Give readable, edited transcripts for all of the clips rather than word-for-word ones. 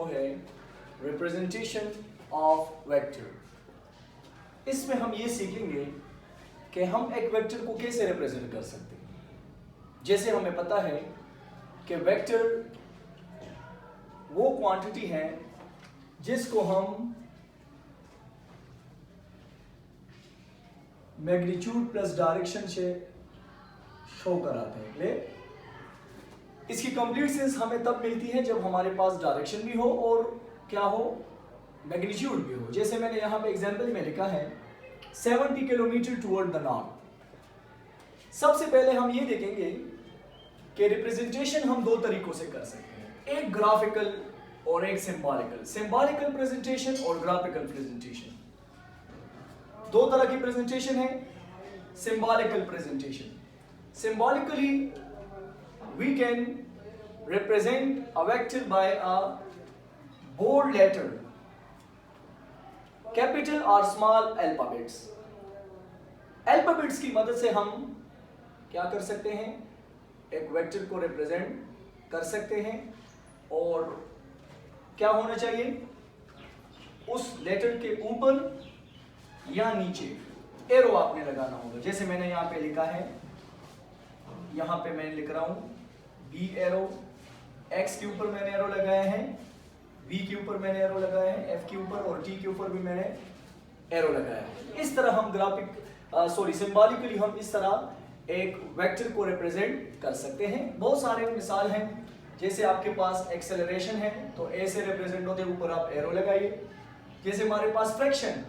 वो है representation of vector. इसमें हम ये सीखेंगे कि हम एक वेक्टर को कैसे रिप्रेजेंट कर सकते हैं। जैसे हमें पता है कि वेक्टर वो क्वांटिटी है जिसको हम मैग्नीट्यूड प्लस डायरेक्शन से शो कराते हैं। क्लियर? इसकी कंप्लीट सेंस हमें तब मिलती है जब हमारे पास डायरेक्शन भी हो और क्या हो, मैग्नीट्यूड भी हो। जैसे मैंने यहाँ पे एग्जांपल में लिखा है 70 किलोमीटर टुवर्ड द नॉर्थ। सबसे पहले हम ये देखेंगे कि रिप्रेजेंटेशन हम दो तरीकों से कर सकते हैं, एक ग्राफिकल और एक सिंबॉलिकल। सिंबॉलिकल प्रेजेंटेशन और ग्राफिकल प्रेजेंटेशन, दो तरह की प्रेजेंटेशन है। Symbolical presentation, symbolically we can represent a vector by a bold letter, capital or small alphabets। Alphabets की मदद से हम क्या कर सकते हैं, एक वेक्टर को रिप्रेजेंट कर सकते हैं। और क्या होना चाहिए, उस लेटर के ऊपर या नीचे एरो आपने लगाना होगा। जैसे मैंने यहाँ पे लिखा है, यहाँ पे मैं लिख रहा हूं बी एरो, एक्स के ऊपर मैंने एरो लगाया है, बी के ऊपर मैंने एरो लगाया है, एफ के ऊपर और टी के ऊपर भी मैंने एरो लगाया है। इस तरह हम सिंबॉलिकली हम इस तरह एक वेक्टर को रिप्रेजेंट कर सकते हैं। बहुत सारे मिसाल हैं, जैसे आपके पास एक्सेलरेशन है तो ए से रिप्रेजेंट होते ऊपर आप एरो लगाइए। जैसे हमारे पास फ्रैक्शन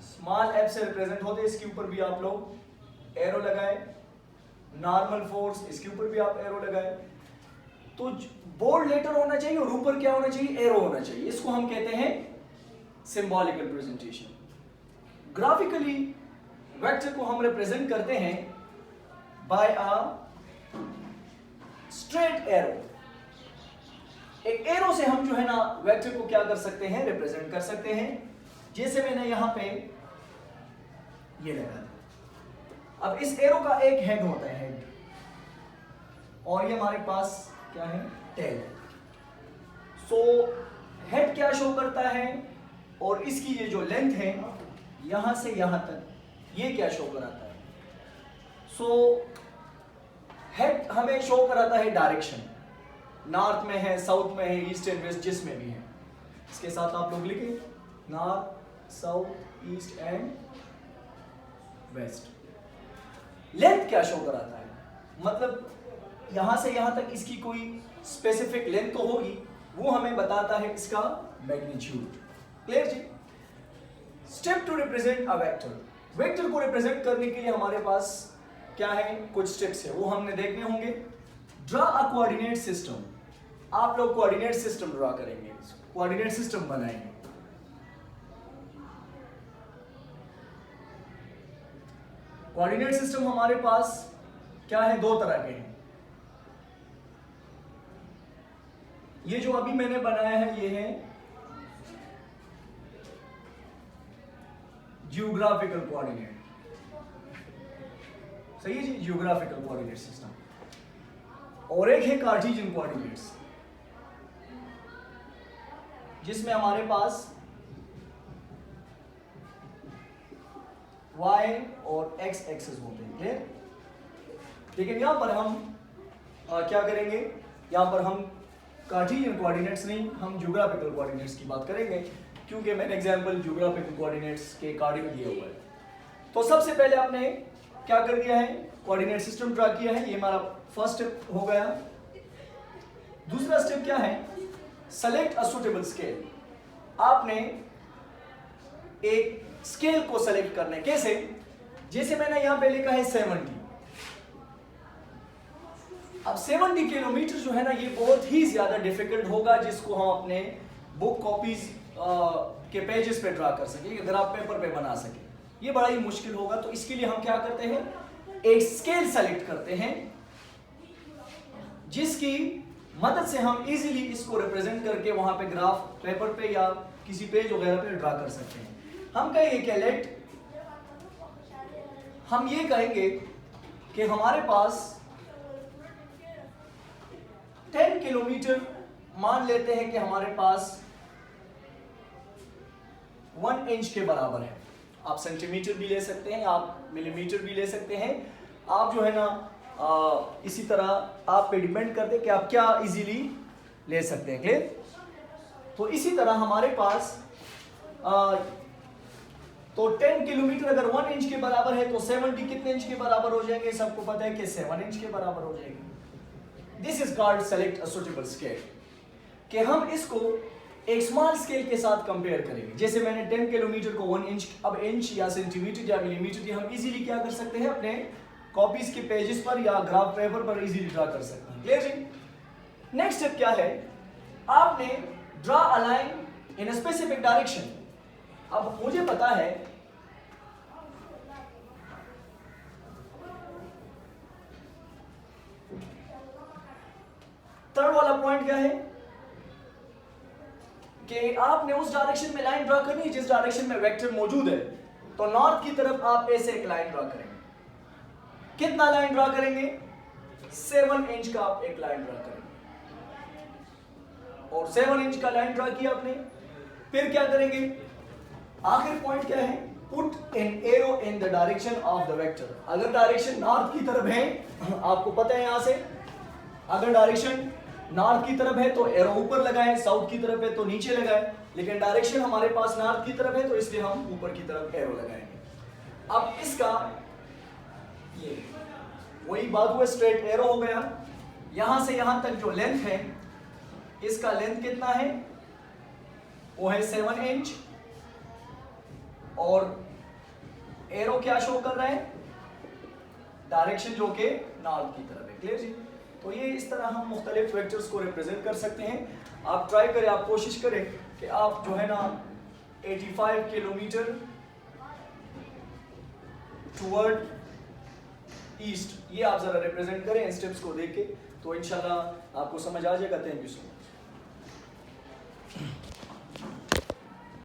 स्मॉल एफ से रिप्रेजेंट होते, इसके ऊपर भी आप लोग एरो लगाए। नॉर्मल फोर्स, इसके ऊपर भी आप एरो लगाए। तो बोल्ड लेटर होना चाहिए और ऊपर क्या होना चाहिए, एरो होना चाहिए। इसको हम कहते हैं सिंबॉलिकल प्रेजेंटेशन। ग्राफिकली वेक्टर को हम रिप्रेजेंट करते हैं बाय अ स्ट्रेट एरो। एक एरो से हम जो है ना वेक्टर को क्या कर सकते हैं, रिप्रेजेंट कर सकते हैं। जैसे मैंने यहां पे ये लगा, अब इस एरो का एक हेड होता है, हेड, और ये हमारे पास क्या है, टेल। सो हेड क्या शो करता है और इसकी ये जो लेंथ है यहां से यहां तक, ये क्या शो कराता है। सो हेड हमें शो कराता है डायरेक्शन, नॉर्थ में है, साउथ में है, ईस्ट एंड वेस्ट, जिसमें भी है। इसके साथ आप लोग लिखें north, south, east and west. Length क्या शो कराता है, मतलब यहां से यहां तक इसकी कोई स्पेसिफिक लेंथ तो होगी, वो हमें बताता है इसका मैग्नीट्यूड। क्लियर जी? Step two represent a vector. Vector को रिप्रेजेंट करने के लिए हमारे पास क्या है, कुछ स्टेप्स है, वो हमने देखने होंगे। Draw a coordinate system. आप लोग कोऑर्डिनेट सिस्टम ड्रा करेंगे, कोऑर्डिनेट सिस्टम बनाएंगे। कोऑर्डिनेट सिस्टम हमारे पास क्या है, दो तरह के हैं। ये जो अभी मैंने बनाया है ये है जियोग्राफिकल कोऑर्डिनेट, सही है जी, जियोग्राफिकल कोऑर्डिनेट सिस्टम। और एक है कार्टेशियन कोऑर्डिनेट्स, जिसमें हमारे पास y और x एक्सेस होते हैं। क्लियर? लेकिन यहां पर हम क्या करेंगे, यहां पर हम कार्टेशियन कोऑर्डिनेट्स नहीं, हम ज्योग्राफिकल कोऑर्डिनेट्स की बात करेंगे, क्योंकि मैंने एग्जांपल ज्योग्राफिकल कोऑर्डिनेट्स के अकॉर्डिंग दिया हुआ है। तो सबसे पहले आपने क्या कर दिया है, कोऑर्डिनेट सिस्टम ड्रा किया है, ये हमारा फर्स्ट स्टेप हो गया। दूसरा स्टेप क्या है, सेलेक्ट अ सूटेबल स्केल। आपने एक स्केल को सेलेक्ट करना है। कैसे? जैसे मैंने यहां पे लिखा है 70। अब 70 किलोमीटर जो है ना, ये बहुत ही ज्यादा डिफिकल्ट होगा, जिसको हम अपने बुक कॉपीज के पेजेस पे ड्रा कर सके, अगर आप पेपर पे बना सके, ये बड़ा ही मुश्किल होगा। तो इसके लिए हम क्या करते हैं, एक स्केल सेलेक्ट करते हैं, जिसकी मदद से हम इजीली इसको रिप्रेजेंट करके वहां पे ग्राफ पेपर पे या किसी पेज वगैरह पे ड्रा कर सकते हैं। हम कहेंगे कि लेट, हम ये कहेंगे कि हमारे पास 10 किलोमीटर मान लेते हैं कि हमारे पास 1 इंच के बराबर है। आप सेंटीमीटर भी ले सकते हैं, आप मिलीमीटर भी ले सकते हैं। आप जो है ना इसी तरह आप पे डिपेंड करते हैं कि आप क्या इजीली ले सकते हैं। क्लियर? तो इसी तरह हमारे पास तो 10 किलोमीटर अगर 1 इंच के बराबर है तो 70 कितने इंच के बराबर हो जाएंगे? सबको पता है कि 7 इंच के बराबर हो जाएंगे। This is called select a suitable scale, कि हम इसको एक स्मॉल स्केल के साथ कंपेयर करेंगे। जैसे मैंने 10 किलोमीटर को 1 इंच, अब इंच या सेंटीमीटर या मिलीमीटर हम इजीली क्या कर सकते हैं, अपने कॉपीज के पेजेस पर या ग्राफ पेपर पर इजीली ड्रा कर सकते हैं। क्लियर जी? नेक्स्ट स्टेप क्या है? आपने draw a line in a specific direction. अब मुझे पता है थर्ड वाला पॉइंट क्या है कि आपने उस डायरेक्शन में लाइन ड्रा करनी है जिस डायरेक्शन में वेक्टर मौजूद है। तो नॉर्थ की तरफ आप ऐसे एक लाइन ड्रा करेंगे। कितना लाइन ड्रा करेंगे? 7 इंच का आप एक लाइन ड्रा करेंगे, और 7 इंच का लाइन ड्रा किया आपने। फिर क्या करेंगे? आखिर पॉइंट क्या है? Put an arrow in the direction of the vector. अगर डायरेक्शन नॉर्थ की तरफ है, आपको पता है यहां से, अगर डायरेक्शन नॉर्थ की तरफ है तो एरो ऊपर लगाएं, साउथ की तरफ है तो नीचे लगाएं। लेकिन डायरेक्शन हमारे पास नॉर्थ की तरफ है तो इसलिए हम ऊपर की तरफ एरो लगाएंगे। अब इसका ये वही बात हुआ, स्ट्रेट एरो हो गया। यहां से यहां तक जो लेंथ है, इसका लेंथ कितना है? वो है 7 इंच, और एरो क्या शो कर रहा है? डायरेक्शन जो कि नॉर्थ की तरफ है। क्लियर जी? तो ये इस तरह हम मुख्तलिफ वेक्टर्स को रिप्रेजेंट कर सकते हैं। आप ट्राई करें, आप कोशिश करें कि आप जो है ना 85 किलोमीटर टुवर्ड ईस्ट, ये आप जरा रिप्रेजेंट करें स्टेप्स को देख के, तो इंशाल्लाह आपको समझ आ जाएगा। Thank you so much.